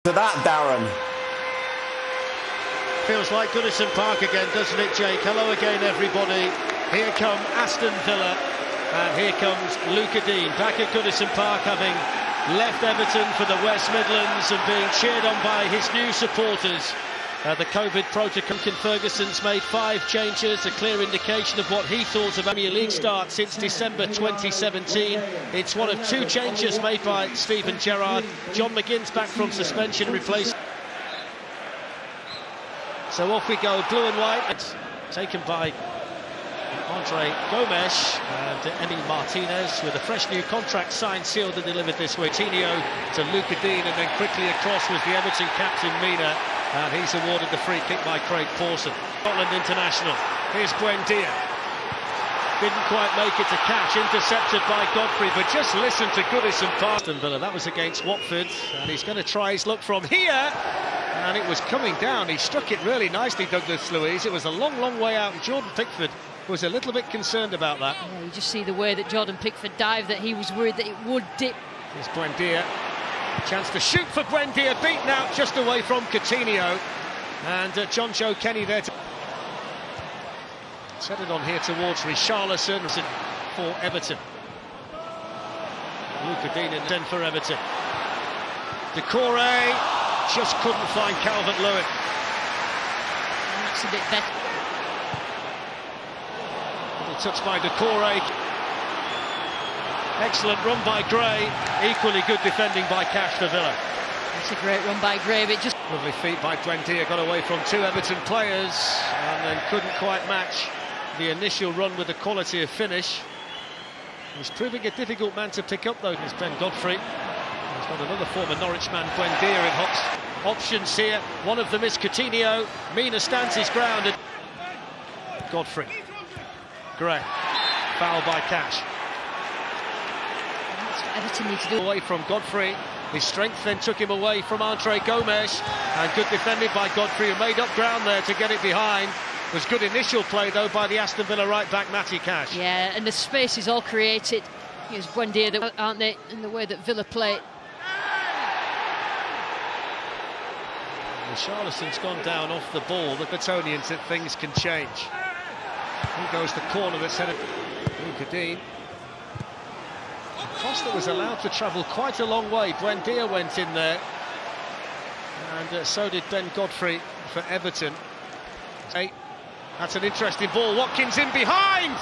To that, Darren. Feels like Goodison Park again, doesn't it, Jake? Hello again, everybody. Here come Astonn ViIla, and here comes Luca Dean, back at Goodison Park, having left Everton for the West Midlands and being cheered on by his new supporters. The COVID protocol. Ferguson's made 5 changes, a clear indication of what he thought of Premier League start since December 2017. It's one of 2 changes made by Steven Gerrard. John McGinn's back from suspension, replaced. So off we go, blue and white. It's taken by Andre Gomes and Emi Martinez with a fresh new contract signed, sealed and delivered this week. Coutinho to Luca Dean, and then quickly across was the Everton captain Mina, and he's awarded the free kick by Craig Pawson. Scotland international. Here's Buendia. Didn't quite make it to catch, intercepted by Godfrey, but just listen to Goodison Park. Aston Villa, that was against Watford, and he's going to try his luck from here, and it was coming down. He struck it really nicely, Douglas Luiz. It was a long way out, and Jordan Pickford was a little bit concerned about that. Yeah, you just see the way that Jordan Pickford dived, that he was worried that it would dip. Here's Buendia. Chance to shoot for Buendia, beaten out just away from Coutinho, and John Joe Kenny there to set it on here towards Richarlison for Everton. Luca Dean in 10 for Everton. Decore just couldn't find Calvert-Lewin. That's a bit better. Little touch by Decore. Excellent run by Gray. Equally good defending by Cash for Villa. That's a great run by Gray, but just lovely feet by Buendia, got away from 2 Everton players and then couldn't quite match the initial run with the quality of finish. He's proving a difficult man to pick up, though. It's Ben Godfrey. He's got another former Norwich man, Buendia, in Hox. Options here. One of them is Coutinho. Mina stands his ground. And Godfrey. Gray. Foul by Cash. Everton need to do away from Godfrey. His strength then took him away from Andre Gomes, and good defending by Godfrey, who made up ground there to get it behind. It was good initial play though by the Aston Villa right back Matty Cash. Yeah, and the space is all created. Here's Buendia, that aren't they, in the way that Villa play. Richarlison's gone down off the ball. The Evertonians that things can change. Here goes the corner that's headed Luca Dean. Cross that was allowed to travel quite a long way. Buendia went in there, and so did Ben Godfrey for Everton. Hey, that's an interesting ball. Watkins in behind,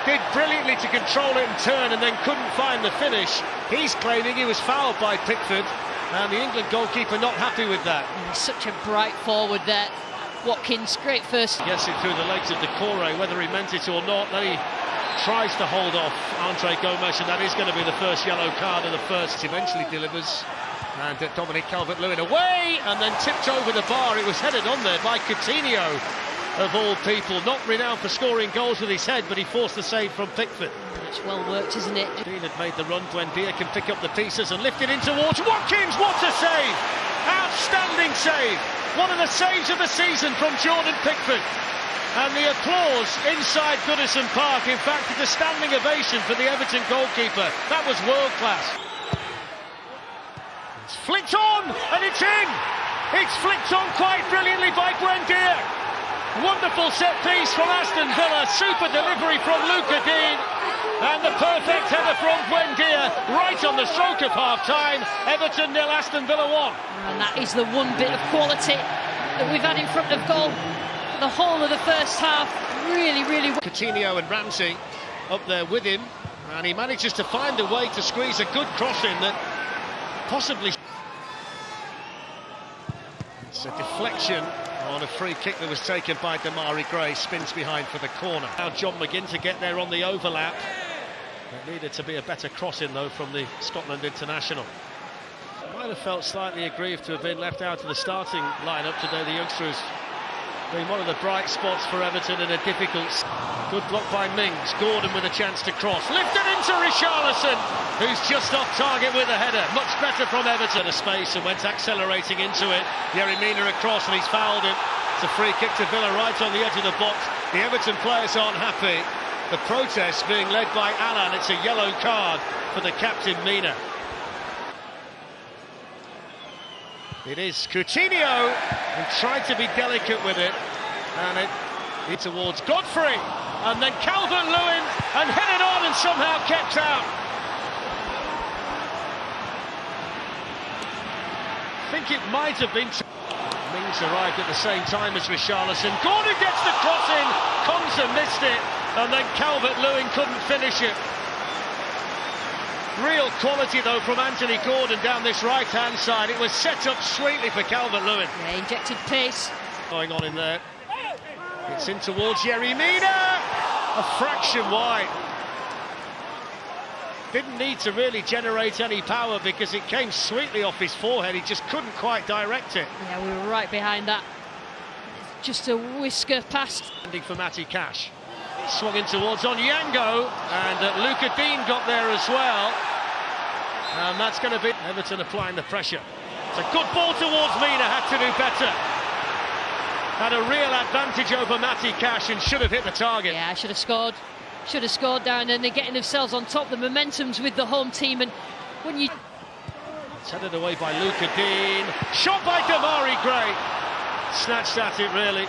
did brilliantly to control it and turn, and then couldn't find the finish. He's claiming he was fouled by Pickford, and the England goalkeeper not happy with that. Such a bright forward there. Watkins, great first. Yes, it through the legs of Decore, whether he meant it or not. Then he tries to hold off Andre Gomes, and that is going to be the first yellow card of the first. Eventually delivers, and Dominic Calvert-Lewin away, and then tipped over the bar. It was headed on there by Coutinho, of all people. Not renowned for scoring goals with his head, but he forced the save from Pickford. It's well worked, isn't it? Dean had made the run. Buendia can pick up the pieces and lift it in towards Watkins. What a save! Outstanding save! One of the saves of the season from Jordan Pickford. And the applause inside Goodison Park. In fact, it's a standing ovation for the Everton goalkeeper. That was world class. It's flicked on, and it's in. It's flicked on quite brilliantly by Buendia. Wonderful set piece from Aston Villa. Super delivery from Luca Dean. And the perfect header from Buendia right on the stroke of half-time. Everton 0, Aston Villa 1. And that is the one bit of quality that we've had in front of goal. The whole of the first half, really Coutinho and Ramsey up there with him, and he manages to find a way to squeeze a good cross in that possibly... It's a deflection on a free kick that was taken by Demarai Gray, spins behind for the corner. Now John McGinn to get there on the overlap. It needed to be a better crossing though from the Scotland international. Might have felt slightly aggrieved to have been left out of the starting lineup today, the youngsters being one of the bright spots for Everton in a difficult... Good block by Mings. Gordon with a chance to cross. Lifted into Richarlison, who's just off target with a header. Much better from Everton. A space and went accelerating into it. Yerry Mina across, and he's fouled him. It's a free kick to Villa right on the edge of the box. The Everton players aren't happy. The protest being led by Alan. It's a yellow card for the captain Mina. It is Coutinho who tried to be delicate with it, and it's towards Godfrey, and then Calvert-Lewin, and headed on and somehow kept out. I think it might have been. Mings arrived at the same time as Richarlison. Gordon gets the cross in, Konsa missed it, and then Calvert-Lewin couldn't finish it. Real quality though from Anthony Gordon down this right-hand side. It was set up sweetly for Calvert-Lewin. Yeah, injected pace. Going on in there. It's in towards Yerry Mina. A fraction wide. Didn't need to really generate any power because it came sweetly off his forehead. He just couldn't quite direct it. Yeah, we were right behind that. Just a whisker past. Ending for Matty Cash. Swung in towards Onyango, and Luca Dean got there as well. And that's going to be Everton applying the pressure. It's a good ball towards Mina, had to do better. Had a real advantage over Matty Cash and should have hit the target. Yeah, should have scored. Should have scored down, and they're getting themselves on top. The momentum's with the home team, and when you... It's headed away by Luca Dean. Shot by Damari Gray. Snatched at it, really.